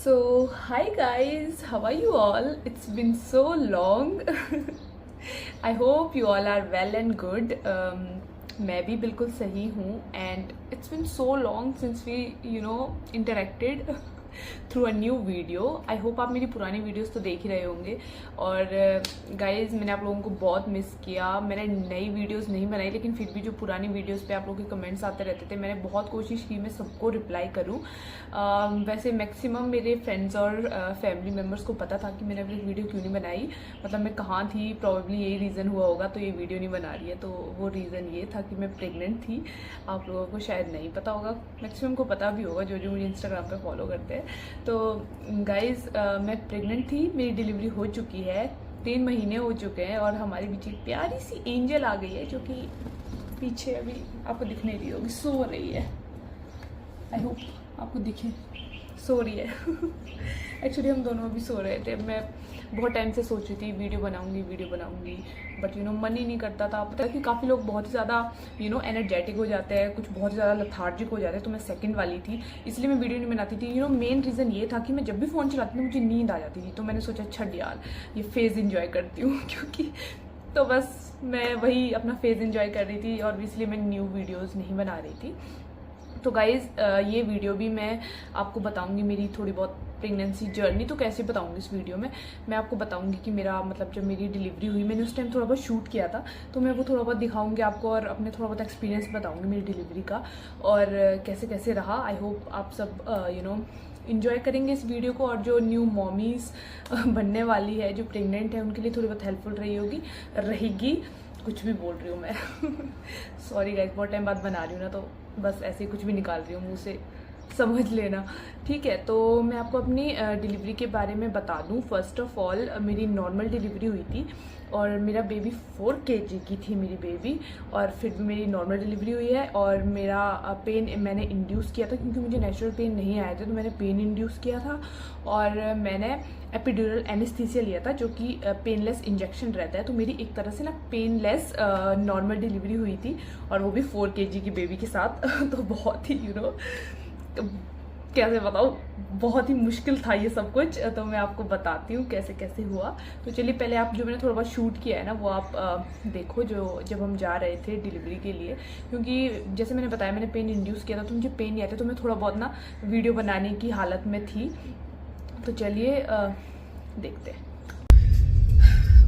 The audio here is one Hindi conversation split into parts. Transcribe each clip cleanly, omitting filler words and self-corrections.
So, hi guys, how are you all? It's been so long. I hope you all are well and good. मैं भी बिल्कुल सही हूँ and it's been so long since we interacted through a new video. I hope आप मेरी पुरानी वीडियोस तो देख ही रहे होंगे. और गाइज मैंने आप लोगों को बहुत मिस किया. मैंने नई वीडियोस नहीं बनाई, लेकिन फिर भी जो पुरानी वीडियोस पे आप लोगों के कमेंट्स आते रहते थे, मैंने बहुत कोशिश की मैं सबको रिप्लाई करूं. वैसे मैक्सिमम मेरे फ्रेंड्स और फैमिली मेम्बर्स को पता था कि मैंने अपनी वीडियो क्यों नहीं बनाई, मतलब मैं कहाँ थी. प्रॉब्ली यही रीज़न हुआ होगा तो ये वीडियो नहीं बना रही है. तो वो रीज़न ये था कि मैं प्रेग्नेंट थी. आप लोगों को शायद नहीं पता होगा, मैक्सिमम को पता भी होगा जो जो मुझे इंस्टाग्राम पे फॉलो करते हैं. तो गाइज़ मैं प्रेग्नेंट थी, मेरी डिलीवरी हो चुकी है, 3 महीने हो चुके हैं और हमारे बीच एक प्यारी सी एंजल आ गई है जो कि पीछे अभी आपको दिख नहीं रही होगी, सो रही है. आई होप आपको दिखे, सो रही है. एक्चुअली हम दोनों अभी सो रहे थे. मैं बहुत टाइम से सोच रही थी वीडियो बनाऊंगी, बट मन ही नहीं करता था. पता है कि काफ़ी लोग बहुत ही ज़्यादा एनर्जेटिक हो जाते हैं, कुछ बहुत ज़्यादा लथार्जिक हो जाते हैं. तो मैं सेकंड वाली थी, इसलिए मैं वीडियो नहीं बनाती थी. मेन रीज़न ये था कि मैं जब भी फ़ोन चलाती थी मुझे नींद आ जाती थी. तो मैंने सोचा छड़ यार ये फेज़ इंजॉय करती हूँ क्योंकि तो बस मैं वही अपना फेज़ इंजॉय कर रही थी और इसलिए मैं न्यू वीडियोज़ नहीं बना रही थी. तो गाइज़ ये वीडियो भी मैं आपको बताऊंगी मेरी थोड़ी बहुत प्रेगनेंसी जर्नी. तो कैसे बताऊंगी इस वीडियो में, मैं आपको बताऊंगी कि मेरा मतलब जब मेरी डिलीवरी हुई, मैंने उस टाइम थोड़ा बहुत शूट किया था, तो मैं वो थोड़ा बहुत दिखाऊंगी आपको और अपने थोड़ा बहुत एक्सपीरियंस बताऊंगी मेरी डिलीवरी का और कैसे कैसे रहा. आई होप आप सब इन्जॉय करेंगे इस वीडियो को. और जो न्यू मॉमीज़ बनने वाली है, जो प्रेग्नेंट है, उनके लिए थोड़ी बहुत हेल्पफुल रहेगी. कुछ भी बोल रही हूँ मैं. सॉरी गाइस, बहुत टाइम बाद बना रही हूँ ना, तो बस ऐसे ही कुछ भी निकाल रही हूँ मुँह से, समझ लेना. ठीक है, तो मैं आपको अपनी डिलीवरी के बारे में बता दूँ. फर्स्ट ऑफ ऑल मेरी नॉर्मल डिलीवरी हुई थी और मेरा बेबी 4 kg की थी मेरी बेबी. और फिर भी मेरी नॉर्मल डिलीवरी हुई है. और मेरा पेन मैंने इंड्यूस किया था क्योंकि मुझे नेचुरल पेन नहीं आए थे, तो मैंने पेन इंड्यूस किया था. और मैंने एपिड्यूरल एनेस्थीसिया लिया था जो कि पेनलेस इंजेक्शन रहता है. तो मेरी एक तरह से ना पेनलेस नॉर्मल डिलीवरी हुई थी, और वो भी 4 kg की बेबी के साथ. तो बहुत ही कैसे बताऊँ, बहुत ही मुश्किल था ये सब कुछ. तो मैं आपको बताती हूँ कैसे कैसे हुआ. तो चलिए पहले आप जो मैंने थोड़ा बहुत शूट किया है ना वो आप देखो, जो जब हम जा रहे थे डिलीवरी के लिए. क्योंकि जैसे मैंने बताया मैंने पेन इंड्यूस किया था, तो मुझे पेन नहीं आया था, तो मैं थोड़ा बहुत ना वीडियो बनाने की हालत में थी. तो चलिए देखते हैं.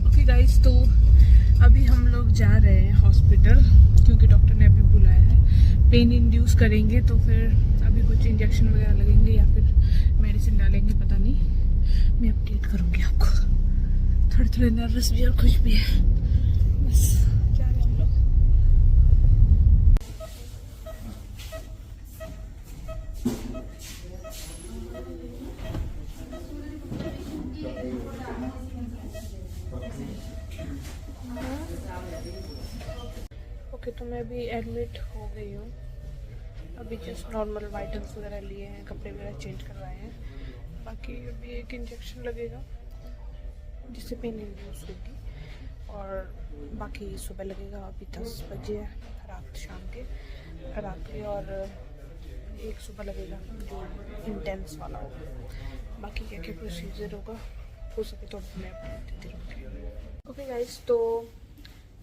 ओके गाइस, तो अभी हम लोग जा रहे हैं हॉस्पिटल क्योंकि डॉक्टर ने अभी बुलाया है. पेन इंड्यूस करेंगे तो फिर अभी कुछ इंजेक्शन वगैरह लगेंगे या फिर मेडिसिन डालेंगे, पता नहीं. मैं अपडेट करूँगी आपको. थोड़े नर्वस भी और खुश भी है. बस जा रहे हैं हम लोग. ओके, तो मैं अभी एडमिट हो गई हूँ. अभी जस्ट नॉर्मल वाइटल्स वगैरह लिए हैं, कपड़े वगैरह चेंज करवाए हैं. बाकी अभी एक इंजेक्शन लगेगा जिससे पेन रिड्यूस होगी, और बाकी सुबह लगेगा. अभी 10 बजे रात के और एक सुबह लगेगा जो इंटेंस वाला होगा. बाकी क्या क्या प्रोसीजर होगा हो सके तो मैं अपडेट देती रहूँगी. ओके गाइस, तो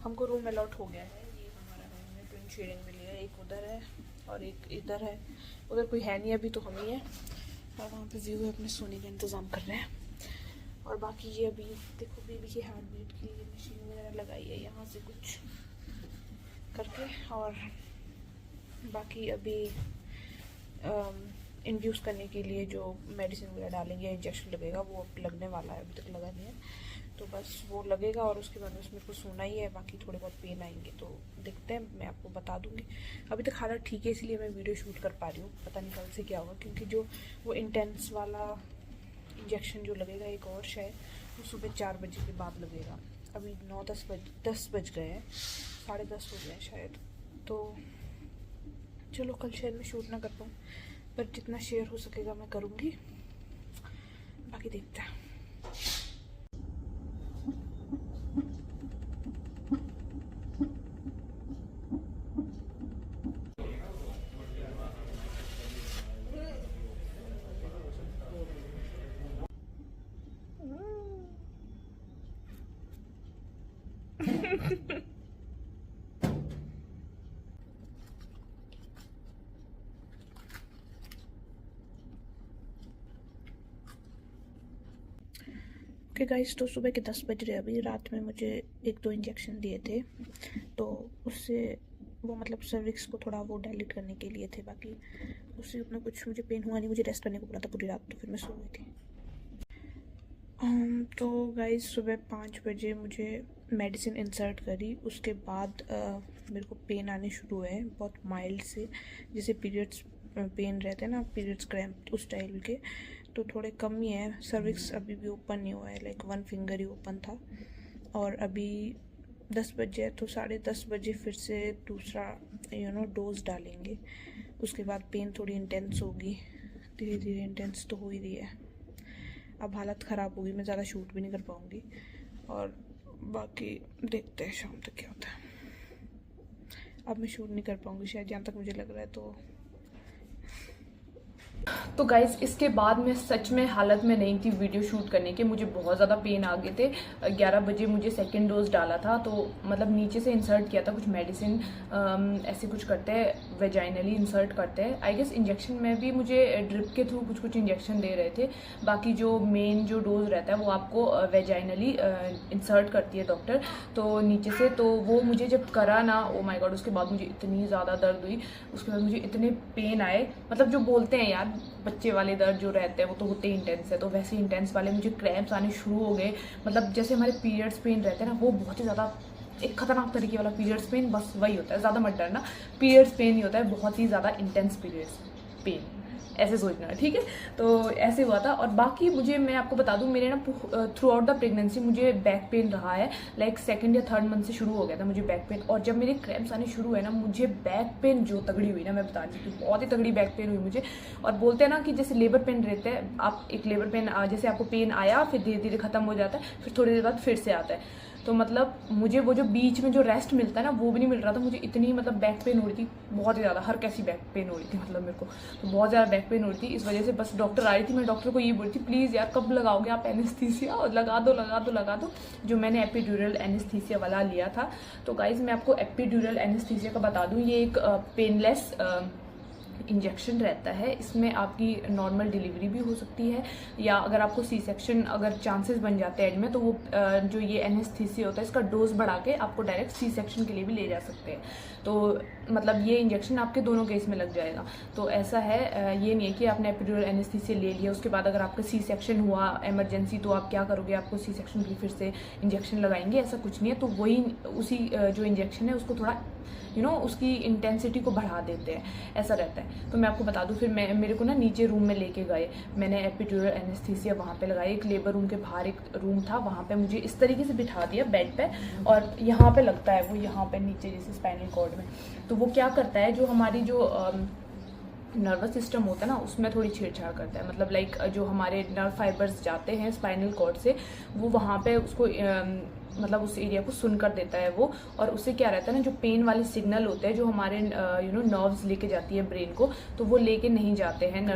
हमको रूम अलॉट हो गया है. ये हमारा रूम है, ट्विन शेयरिंग मिली है. एक उधर है और एक इधर है. उधर कोई है नहीं अभी, तो हम ही है. और वहाँ पे व्यू है, अपने सोने का इंतज़ाम कर रहे हैं. और बाकी ये अभी देखो बेबी की हार्ट बीट की ये मशीन वगैरह लगाई है यहाँ से कुछ करके. और बाकी अभी इंड्यूस करने के लिए जो मेडिसिन वगैरह डालेंगे, इंजेक्शन लगेगा, वो अब लगने वाला है. अभी तक लगा नहीं है, तो बस वो लगेगा और उसके बाद उसमें कुछ सोना ही है. बाकी थोड़े बहुत पेन आएंगे तो देखते हैं, मैं आपको बता दूंगी. अभी तक हालत ठीक है, इसलिए मैं वीडियो शूट कर पा रही हूँ. पता नहीं कल से क्या होगा, क्योंकि जो वो इंटेंस वाला इंजेक्शन जो लगेगा एक और शायद वो सुबह 4 बजे के बाद लगेगा. अभी 10 बज गए हैं, 10:30 हो गए हैं शायद. तो चलो कल शायद मैं शूट ना कर पाऊँ, पर जितना शेयर हो सकेगा मैं करूँगी. बाकी देखते हैं. ओके गाइस, तो सुबह के 10 बज रहे अभी। रात में मुझे 1-2 इंजेक्शन दिए थे, तो उससे वो मतलब सर्विक्स को थोड़ा वो डायलेट करने के लिए थे। बाकी उससे उतना कुछ मुझे पेन हुआ नहीं। मुझे रेस्ट करने को बोला था पूरी रात, तो फिर मैं सो गई थी। तो गाइस सुबह 5 बजे मुझे मेडिसिन इंसर्ट करी। उसके बाद मेरे को पेन आने शुरू हुए, बहुत माइल्ड से, जैसे पीरियड्स पेन रहते हैं ना, पीरियड्स क्रैम्प उस टाइप के। तो थोड़े कम ही है। सर्विक्स अभी भी ओपन नहीं हुआ है, लाइक 1 फिंगर ही ओपन था। और अभी 10 बजे है, तो 10:30 बजे फिर से दूसरा डोज डालेंगे। उसके बाद पेन थोड़ी इंटेंस होगी, धीरे धीरे इंटेंस तो हो ही रही है। अब हालत ख़राब होगी, मैं ज़्यादा शूट भी नहीं कर पाऊँगी। और बाकी देखते हैं शाम तक क्या होता है। अब मैं शूट नहीं कर पाऊँगी शायद, जहाँ तक मुझे लग रहा है। तो गाइज़ इसके बाद मैं सच में हालत में नहीं थी वीडियो शूट करने के। मुझे बहुत ज़्यादा पेन आ गए थे। 11 बजे मुझे सेकेंड डोज डाला था, तो मतलब नीचे से इंसर्ट किया था कुछ मेडिसिन, ऐसे कुछ करते हैं, वेजाइनली इंसर्ट करते हैं आई गेस। इंजेक्शन में भी मुझे ड्रिप के थ्रू कुछ इंजेक्शन दे रहे थे। बाकी जो मेन जो डोज रहता है वो आपको वेजाइनली इंसर्ट करती है डॉक्टर, तो नीचे से। तो वो मुझे जब करा ना, ओ माय गॉड, उसके बाद मुझे इतनी ज़्यादा दर्द हुई। उसके बाद मुझे इतने पेन आए, मतलब जो बोलते हैं यार बच्चे वाले दर्द जो रहते हैं वो तो होते ही इंटेंस है, तो वैसे इंटेंस वाले मुझे क्रैम्प्स आने शुरू हो गए। मतलब जैसे हमारे पीरियड्स पेन रहते हैं ना, वो बहुत ही ज़्यादा एक खतरनाक तरीके वाला पीरियड्स पेन, बस वही होता है। ज़्यादा मत डरना, पीरियड्स पेन ही होता है, बहुत ही ज़्यादा इंटेंस पीरियड्स पेन, ऐसे सोचना है, ठीक है। तो ऐसे हुआ था। और बाकी मैं आपको बता दूं, मेरे ना थ्रू आउट द प्रेगनेंसी मुझे बैक पेन रहा है। लाइक 2nd या 3rd मंथ से शुरू हो गया था मुझे बैक पेन। और जब मेरे क्रैम्प्स आने शुरू हुए ना, मुझे बैक पेन जो तगड़ी हुई ना, मैं बता रही थी, बहुत ही तगड़ी बैक पेन हुई मुझे। और बोलते हैं ना कि जैसे लेबर पेन रहते हैं, आप एक लेबर पेन जैसे आपको पेन आया, फिर धीरे धीरे खत्म हो जाता है, फिर थोड़ी देर बाद फिर से आता है। तो मतलब मुझे वो जो बीच में जो रेस्ट मिलता है ना, वो भी नहीं मिल रहा था। मुझे इतनी मतलब बैक पेन हो रही थी, बहुत ही ज़्यादा, हर कैसी बैक पेन हो रही थी मतलब मेरे को, तो बहुत ज़्यादा बैक पेन हो रही थी। इस वजह से बस डॉक्टर आ रही थी, मैं डॉक्टर को ये बोल रही थी, प्लीज़ यार कब लगाओगे आप एनेस्थीसिया, और लगा दो। जो मैंने एपिड्यूरल एनेस्थीसिया वाला लिया था। तो गाइज मैं आपको एपिड्यूरल एनेस्थीसिया का बता दूँ, ये एक पेनलेस इंजेक्शन रहता है। इसमें आपकी नॉर्मल डिलीवरी भी हो सकती है, या अगर आपको सी सेक्शन अगर चांसेस बन जाते हैं एंड में, तो वो जो ये एनेस्थीसिया होता है इसका डोज बढ़ा के आपको डायरेक्ट सी सेक्शन के लिए भी ले जा सकते हैं। तो मतलब ये इंजेक्शन आपके दोनों केस में लग जाएगा। तो ऐसा है, ये नहीं है कि आपने एपिड्यूरल एनेस्थीसिया ले लिया, उसके बाद अगर आपका सी सेक्शन हुआ इमरजेंसी, तो आप क्या करोगे, आपको सी सेक्शन की फिर से इंजेक्शन लगाएंगे, ऐसा कुछ नहीं है। तो वही उसी जो इंजेक्शन है उसको थोड़ा उसकी इंटेंसिटी को बढ़ा देते हैं, ऐसा रहता है। तो मैं आपको बता दूं, फिर मेरे को ना नीचे रूम में लेके गए, मैंने एपिड्यूरल एनेस्थीसिया वहाँ पे लगाई। एक लेबर रूम के बाहर एक रूम था, वहाँ पे मुझे इस तरीके से बिठा दिया बेड पे, और यहाँ पे लगता है वो, यहाँ पे नीचे जैसे स्पाइनल कॉर्ड में। तो वो क्या करता है, जो हमारी जो नर्वस सिस्टम होता है ना, उसमें थोड़ी छेड़छाड़ करता है। मतलब लाइक जो हमारे नर्व फाइबर्स जाते हैं स्पाइनल कॉर्ड से, वो वहाँ पे उसको मतलब उस एरिया को सुन कर देता है वो। और उससे क्या रहता है ना, जो पेन वाले सिग्नल होते हैं जो हमारे नर्व्स लेके जाती है ब्रेन को, तो वो लेके नहीं जाते हैं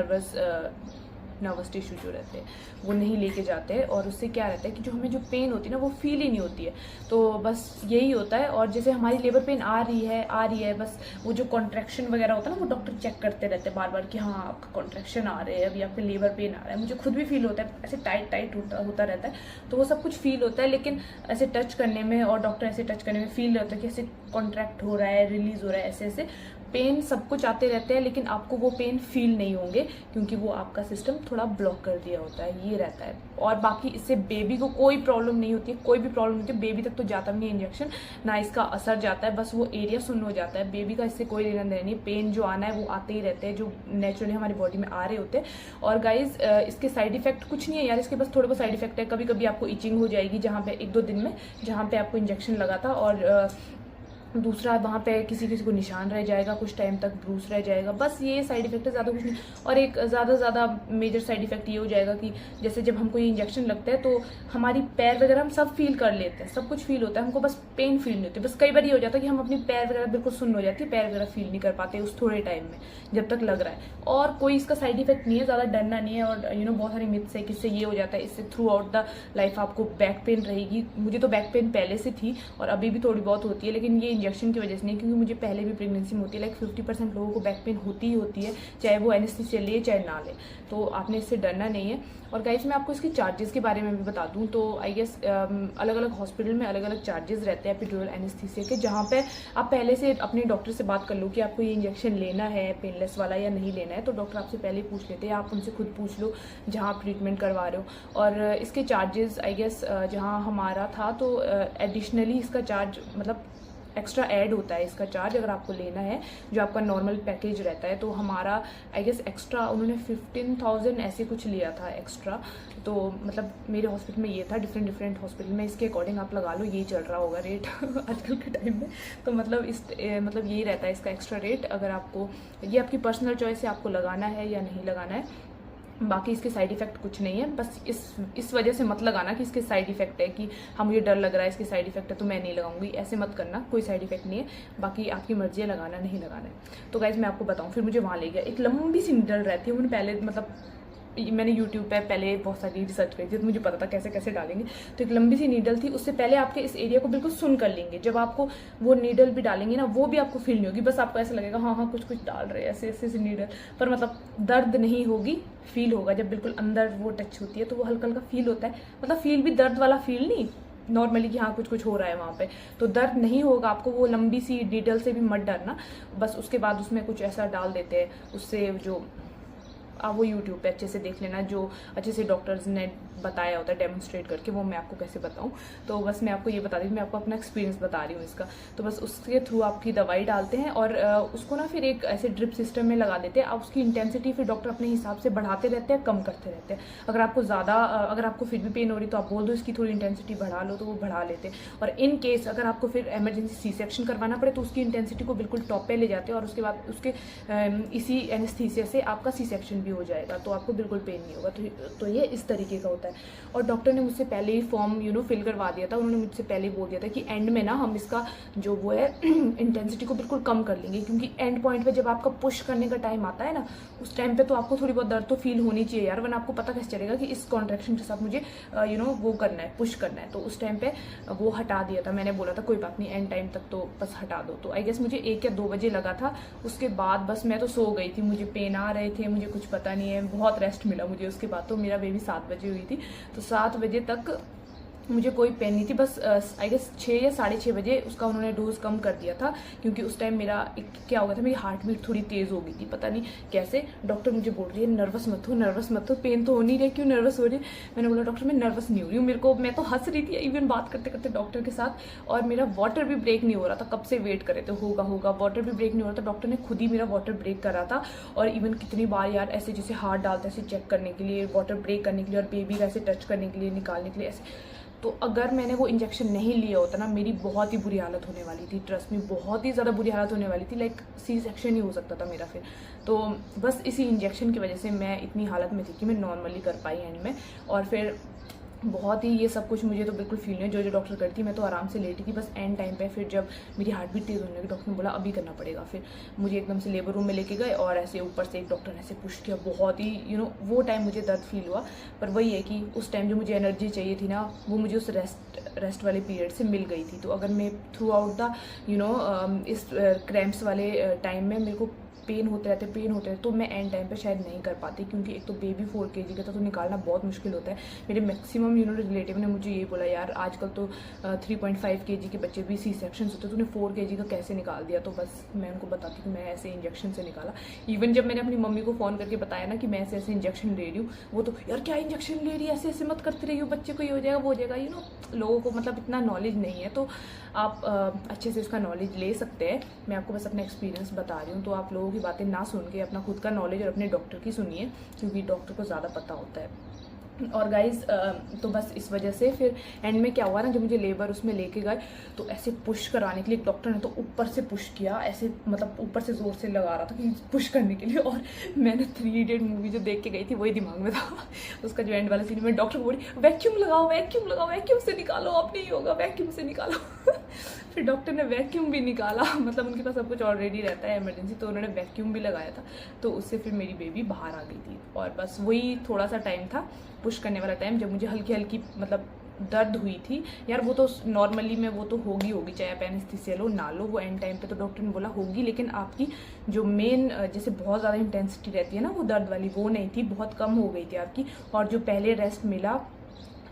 नर्वस टिश्यू जो रहते हैं, वो नहीं लेके जाते हैं। और उससे क्या रहता है कि जो हमें जो पेन होती है ना, वो फील ही नहीं होती है। तो बस यही होता है। और जैसे हमारी लेबर पेन आ रही है, बस वो जो कॉन्ट्रैक्शन वगैरह होता है ना, वो डॉक्टर चेक करते रहते हैं बार बार कि हाँ आपका कॉन्ट्रैक्शन आ रहे हैं, अभी आपका लेबर पेन आ रहा है। मुझे खुद भी फील होता है, ऐसे टाइट होता रहता है, तो वो सब कुछ फील होता है। लेकिन ऐसे टच करने में और डॉक्टर ऐसे टच करने में फील होता है कि ऐसे कॉन्ट्रैक्ट हो रहा है, रिलीज हो रहा है, ऐसे पेन सब कुछ आते रहते हैं, लेकिन आपको वो पेन फील नहीं होंगे, क्योंकि वो आपका सिस्टम थोड़ा ब्लॉक कर दिया होता है, ये रहता है। और बाकी इससे बेबी को कोई प्रॉब्लम नहीं होती है, कोई भी प्रॉब्लम नहीं होती है। बेबी तक तो जाता भी नहीं इंजेक्शन, ना इसका असर जाता है, बस वो एरिया सुन्न हो जाता है। बेबी का इससे कोई लेना देना नहीं है। पेन जो आना है वो आते ही रहते हैं, जो नेचुरली हमारी बॉडी में आ रहे होते हैं। और गाइज इसके साइड इफेक्ट कुछ नहीं है यार, इसके बस थोड़े बहुत साइड इफेक्ट है। कभी कभी आपको इचिंग हो जाएगी, जहाँ पे 1-2 दिन में जहाँ पे आपको इंजेक्शन लगा था। और दूसरा वहाँ पे किसी को निशान रह जाएगा, कुछ टाइम तक ब्रूस रह जाएगा, बस ये साइड इफेक्ट है, ज़्यादा कुछ नहीं। और एक ज़्यादा मेजर साइड इफेक्ट ये हो जाएगा कि जैसे जब हमको ये इंजेक्शन लगता है, तो हमारी पैर वगैरह हम सब फील कर लेते हैं, सब कुछ फील होता है, हमको बस पेन फील नहीं होती। बस कई बार ये हो जाता है कि हम अपनी पैर वगैरह बिल्कुल सुन्न हो जाती है, पैर वगैरह फील नहीं कर पाते उस थोड़े टाइम में जब तक लग रहा है। और कोई इसका साइड इफेक्ट नहीं है, ज़्यादा डरना नहीं है। और बहुत सारी मिथ्स है कि इससे ये हो जाता है, इससे थ्रू आउट द लाइफ आपको बैक पेन रहेगी। मुझे तो बैक पेन पहले से थी और अभी भी थोड़ी बहुत होती है, लेकिन ये इंजेक्शन की वजह से नहीं, क्योंकि मुझे पहले भी प्रेगनेंसी में होती है, लाइक 50% लोगों को बैक पेन होती ही होती है, चाहे वो एनेस्थीसिया ले चाहे ना ले, तो आपने इससे डरना नहीं है। और गाइस मैं आपको इसके चार्जेस के बारे में भी बता दूं तो आई गेस अलग अलग हॉस्पिटल में अलग अलग चार्जेस रहते हैं एपिड्यूरल एनेस्थीसिया के, जहाँ पे आप पहले से अपने डॉक्टर से बात कर लो कि आपको ये इंजेक्शन लेना है पेनलेस वाला या नहीं लेना है, तो डॉक्टर आपसे पहले ही पूछ लेते हैं, आप उनसे खुद पूछ लो जहाँ आप ट्रीटमेंट करवा रहे हो। और इसके चार्जेस आई गेस जहाँ हमारा था तो एडिशनली इसका चार्ज मतलब एक्स्ट्रा ऐड होता है इसका चार्ज, अगर आपको लेना है जो आपका नॉर्मल पैकेज रहता है, तो हमारा आई गेस एक्स्ट्रा उन्होंने 15,000 ऐसे कुछ लिया था एक्स्ट्रा। तो मतलब मेरे हॉस्पिटल में ये था, डिफरेंट हॉस्पिटल में इसके अकॉर्डिंग आप लगा लो, यही चल रहा होगा रेट आजकल के टाइम में। तो मतलब मतलब यही रहता है इसका एक्स्ट्रा रेट। अगर आपको ये आपकी पर्सनल चॉइस है आपको लगाना है या नहीं लगाना है, बाकी इसके साइड इफेक्ट कुछ नहीं है। बस इस वजह से मत लगाना कि इसके साइड इफेक्ट है कि हाँ मुझे डर लग रहा है इसके साइड इफेक्ट है तो मैं नहीं लगाऊंगी, ऐसे मत करना, कोई साइड इफेक्ट नहीं है, बाकी आपकी मर्जी है लगाना नहीं लगाना है। तो गाइज मैं आपको बताऊँ, फिर मुझे वहाँ ले गया, एक लंबी सी निडल रहती है, मैंने पहले मतलब मैंने यूट्यूब पे पहले बहुत सारी रिसर्च करी थी तो मुझे पता था कैसे कैसे डालेंगे। तो एक लंबी सी नीडल थी, उससे पहले आपके इस एरिया को बिल्कुल सुन कर लेंगे, जब आपको वो नीडल भी डालेंगे ना वो भी आपको फील नहीं होगी, बस आपको ऐसा लगेगा हाँ कुछ डाल रहे हैं ऐसे ऐसे नीडल, पर मतलब दर्द नहीं होगी, फील होगा। जब बिल्कुल अंदर वो टच होती है तो वो हल्का हल्का फील होता है, मतलब फील भी दर्द वाला फील नहीं नॉर्मली कि हाँ कुछ हो रहा है वहाँ पे, तो दर्द नहीं होगा आपको। वो लंबी सी नीडल से भी मत डरना। बस उसके बाद उसमें कुछ ऐसा डाल देते हैं, उससे जो आप वो यूट्यूब पे अच्छे से देख लेना, जो अच्छे से डॉक्टर्स ने बताया होता है डेमोन्स्ट्रेट करके, वो मैं आपको कैसे बताऊं। तो बस मैं आपको ये बता दी, मैं आपको अपना एक्सपीरियंस बता रही हूँ इसका। तो बस उसके थ्रू आपकी दवाई डालते हैं और उसको ना फिर एक ऐसे ड्रिप सिस्टम में लगा देते हैं। आप उसकी इंटेंसिटी फिर डॉक्टर अपने हिसाब से बढ़ाते रहते हैं, कम करते रहते हैं। अगर आपको ज़्यादा अगर आपको फिर भी पेन हो रही तो आप बोल दो इसकी थोड़ी इंटेंसिटी बढ़ा लो, तो वो बढ़ा लेते हैं। और इन केस अगर आपको फिर एमरजेंसी सी सेक्शन करवाना पड़े तो उसकी इंटेंसिटी को बिल्कुल टॉप पे ले जाते हैं और उसके बाद उसके इसी एनेस्थीसिया से आपका सी सेक्शन भी हो जाएगा, तो आपको बिल्कुल पेन नहीं होगा। तो ये इस तरीके का होता है। और डॉक्टर ने मुझसे पहले ही फॉर्म फिल करवा दिया था, उन्होंने मुझसे पहले ही बोल दिया था कि एंड में ना हम इसका जो वो है इंटेंसिटी को बिल्कुल कम कर लेंगे, क्योंकि एंड पॉइंट पे जब आपका पुश करने का टाइम आता है ना, उस टाइम पे तो आपको थोड़ी बहुत दर्द तो फील होनी चाहिए यार, वरना आपको पता कैसे चलेगा कि इस कॉन्ट्रैक्शन के साथ मुझे वो करना है, पुश करना है। तो उस टाइम पे वो हटा दिया था, मैंने बोला था कोई बात नहीं एंड टाइम तक तो बस हटा दो। तो आई गेस मुझे 1 या 2 बजे लगा था। उसके बाद बस मैं तो सो गई थी, मुझे पेन आ रहे थे, मुझे कुछ पता नहीं है, बहुत रेस्ट मिला मुझे उसके बाद। तो मेरा बेबी 7 बजे हुई थी, तो 7 बजे तक मुझे कोई पेन नहीं थी। बस आई गेस 6 या 6:30 बजे उसका उन्होंने डोज कम कर दिया था, क्योंकि उस टाइम मेरा क्या हो गया था, मेरी हार्ट बीट थोड़ी तेज़ हो गई थी, पता नहीं कैसे। डॉक्टर मुझे बोल रही है नर्वस मत हो, पेन तो हो नहीं रही, क्यों नर्वस हो रही है। मैंने बोला डॉक्टर मैं नर्वस नहीं हो रही हूँ, मैं तो हंस रही थी इवन बात करते करते डॉक्टर के साथ। और मेरा वाटर भी ब्रेक नहीं हो रहा था, कब से वेट करे थे होगा वाटर भी ब्रेक नहीं हो रहा था। डॉक्टर ने खुद ही मेरा वाटर ब्रेक करा था। और इवन कितनी बार यार ऐसे जैसे हाथ डालते ऐसे चेक करने के लिए, वाटर ब्रेक करने के लिए और बेबी का ऐसे टच करने के लिए, निकालने के लिए ऐसे। तो अगर मैंने वो इंजेक्शन नहीं लिया होता ना, मेरी बहुत ही बुरी हालत होने वाली थी, ट्रस्ट में बहुत ही ज़्यादा बुरी हालत होने वाली थी, लाइक सी सेक्शन ही हो सकता था मेरा फिर। तो बस इसी इंजेक्शन की वजह से मैं इतनी हालत में थी कि मैं नॉर्मली कर पाई एंड में। और फिर बहुत ही ये सब कुछ मुझे तो बिल्कुल फील नहीं, जो डॉक्टर करती थी मैं तो आराम से लेटी थी। बस एंड टाइम पे फिर जब मेरी हार्ट बीट तेज़ होने लगी, डॉक्टर ने बोला अभी करना पड़ेगा। फिर मुझे एकदम से लेबर रूम में लेके गए और ऐसे ऊपर से एक डॉक्टर ने ऐसे पुश किया, बहुत ही वो टाइम मुझे दर्द फील हुआ। पर वही है कि उस टाइम जो मुझे एनर्जी चाहिए थी ना, वो मुझे उस रेस्ट वाले पीरियड से मिल गई थी। तो अगर मैं थ्रू आउट द इस क्रैम्प्स वाले टाइम में मेरे को पेन होते रहते तो मैं एंड टाइम पे शायद नहीं कर पाती, क्योंकि एक तो बेबी 4 kg का था तो निकालना बहुत मुश्किल होता है। मेरे मैक्सिमम रिलेटिव ने मुझे ये बोला यार आजकल तो 3.5 kg के बच्चे भी सी सेक्शन होते, तूने 4 kg का कैसे निकाल दिया। तो बस मैं उनको बताती कि मैं ऐसे इंजेक्शन से निकाला। इवन जब मैंने अपनी मम्मी को फ़ोन करके बताया ना कि मैं ऐसे ऐसे इंजेक्शन ले रही हूँ, वो तो यार क्या इंजेक्शन ले रही है, ऐसे ऐसे मत करती रही हो, बच्चे को ये हो जाएगा वो हो जाएगा। लोगों को मतलब इतना नॉलेज नहीं है, तो आप अच्छे से इसका नॉलेज ले सकते हैं। मैं आपको बस अपना एक्सपीरियंस बता रही हूँ, तो आप लोगों की बातें ना सुन के अपना खुद का नॉलेज और अपने डॉक्टर की सुनिए, क्योंकि डॉक्टर को ज़्यादा पता होता है। और गाइज तो बस इस वजह से फिर एंड में क्या हुआ ना, जब मुझे लेबर उसमें लेके गए तो ऐसे पुश कराने के लिए डॉक्टर ने तो ऊपर से पुश किया, ऐसे मतलब ऊपर से जोर से लगा रहा था कि पुश करने के लिए। और मैंने 3 Idiot मूवी जो देख के गई थी वही दिमाग में था उसका जो एंड वाला सीन में डॉक्टर बोली वैक्यूम लगाओ, वैक्यूम से निकालो, अब नहीं होगा, वैक्यूम से निकालो फिर डॉक्टर ने वैक्यूम भी निकाला, मतलब उनके पास सब कुछ ऑलरेडी रहता है इमरजेंसी, तो उन्होंने वैक्यूम भी लगाया था। तो उससे फिर मेरी बेबी बाहर आ गई थी। और बस वही थोड़ा सा टाइम था पुश करने वाला टाइम, जब मुझे हल्की हल्की मतलब दर्द हुई थी यार, वो तो नॉर्मली में वो तो होगी चाहे आप एनेस्थीसिया लो ना लो, वो एंड टाइम पे तो डॉक्टर ने बोला होगी, लेकिन आपकी जो मेन जैसे बहुत ज़्यादा इंटेंसिटी रहती है ना वो दर्द वाली, वो नहीं थी, बहुत कम हो गई थी आपकी, और जो पहले रेस्ट मिला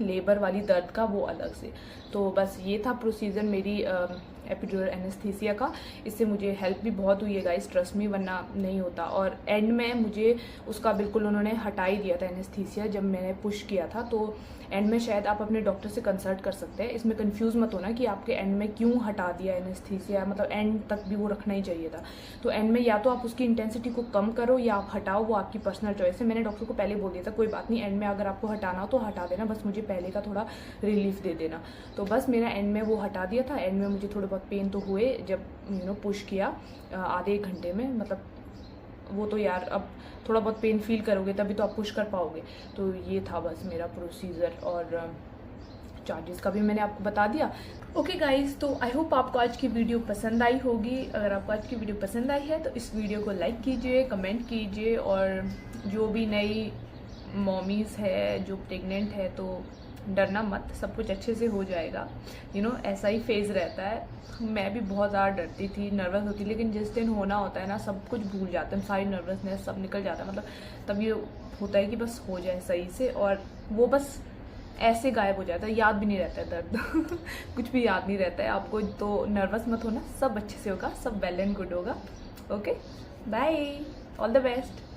लेबर वाली दर्द का वो अलग से। तो बस ये था प्रोसीजर मेरी एपिड्यूरल एनेस्थीसिया का। इससे मुझे हेल्प भी बहुत हुई है गाइस, ट्रस्ट मी, वरना नहीं होता। और एंड में मुझे उसका बिल्कुल उन्होंने हटा ही दिया था एनेस्थीसिया जब मैंने पुश किया था। तो एंड में शायद आप अपने डॉक्टर से कंसल्ट कर सकते हैं, इसमें कंफ्यूज मत होना कि आपके एंड में क्यों हटा दिया एनेस्थीसिया, मतलब एंड तक भी वो रखना ही चाहिए था। तो एंड में या तो आप उसकी इंटेंसिटी को कम करो या आप हटाओ, वो आपकी पर्सनल चॉइस है। मैंने डॉक्टर को पहले बोल दिया था कोई बात नहीं, एंड में अगर आपको हटाना हो तो हटा देना, बस मुझे पहले का थोड़ा रिलीफ दे देना। तो बस मेरा एंड में वो हटा दिया था। एंड में मुझे थोड़े बहुत पेन तो हुए जब पुश किया आधे एक घंटे में, मतलब वो तो यार अब थोड़ा बहुत पेन फील करोगे तभी तो आप पुश कर पाओगे। तो ये था बस मेरा प्रोसीजर, और चार्जेस का भी मैंने आपको बता दिया। ओके गाइज, तो आई होप आपको आज की वीडियो पसंद आई होगी। अगर आपको आज की वीडियो पसंद आई है तो इस वीडियो को लाइक कीजिए, कमेंट कीजिए, और जो भी नई मॉमीज़ है जो प्रेग्नेंट है तो डरना मत, सब कुछ अच्छे से हो जाएगा। ऐसा ही फेज़ रहता है। मैं भी बहुत ज़्यादा डरती थी, नर्वस होती, लेकिन जिस दिन होना होता है ना सब कुछ भूल जाते हैं, सारी नर्वसनेस सब निकल जाता है। मतलब तब ये होता है कि बस हो जाए सही से, और वो बस ऐसे गायब हो जाता है, याद भी नहीं रहता है दर्द कुछ भी याद नहीं रहता है आपको। तो नर्वस मत होना, सब अच्छे से होगा, सब वेल एंड गुड होगा। Okay, bye, all the best.